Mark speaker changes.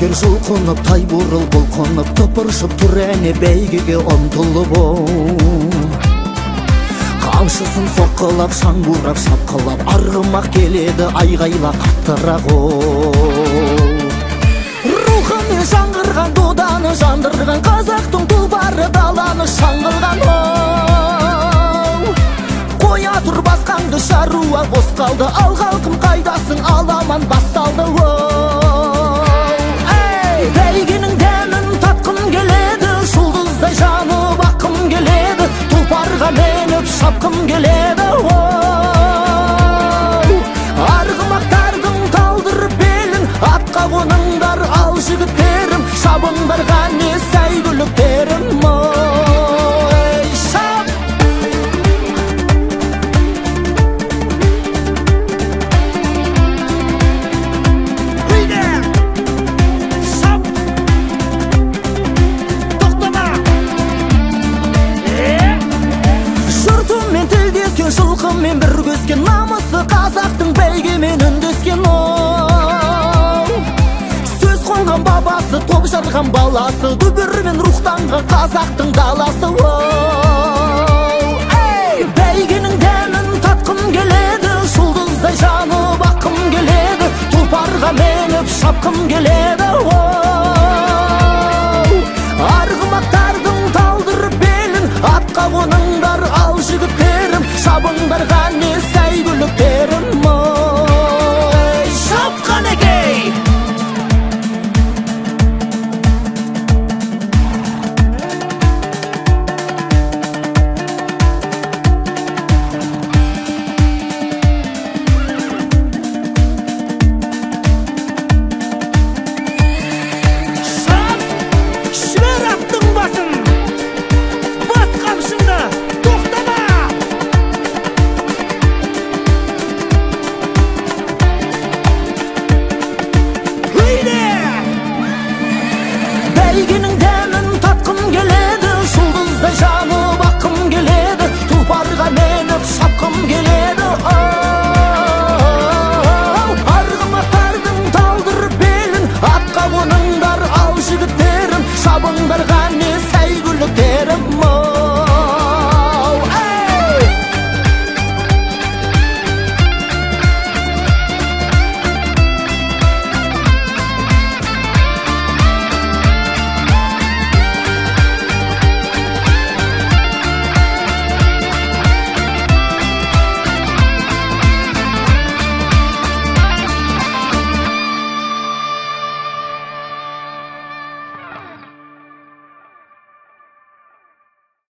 Speaker 1: Әскер жұлқынып, тай бурыл бұлқынып, тыпыршып тұр әне бәйгеге ұмтылып Қамшысын соққылап, шаң бұрап, шапқылап, арғымақ келеді айғайла қаттырақ Рухымен жаңғырған, доданы жандырған, қазақтың тұлпары даланы шаңғылған Қоя тұр басқаңды шаруа бос қалды, ал халқым қайдасың, аламан басталды Бәйгенің дәмін татқым келеді, жұлдыздай жанып аққым келеді, тұлпарға меніп шапқым келеді Арғымақтардың талдырып белін, атқа қоныңдар ал жігіттерім, шабыңдарға не сәйгүліктерім Жылқымен бір көскен, намысы қазақтың бәйгемен үндескен Сөз қонған бабасы, топ жарған баласы, дүбірмен рухтанған қазақтың даласы Бәйгенің дәмін татқым келеді, жұлдыздай жанып аққым келеді, тұлпарға меніп шапқым келеді Арғымақтардың талдырып белін, атқа қоныңдар ал жігіттерім, шабыңдарға не сәйгүліктерім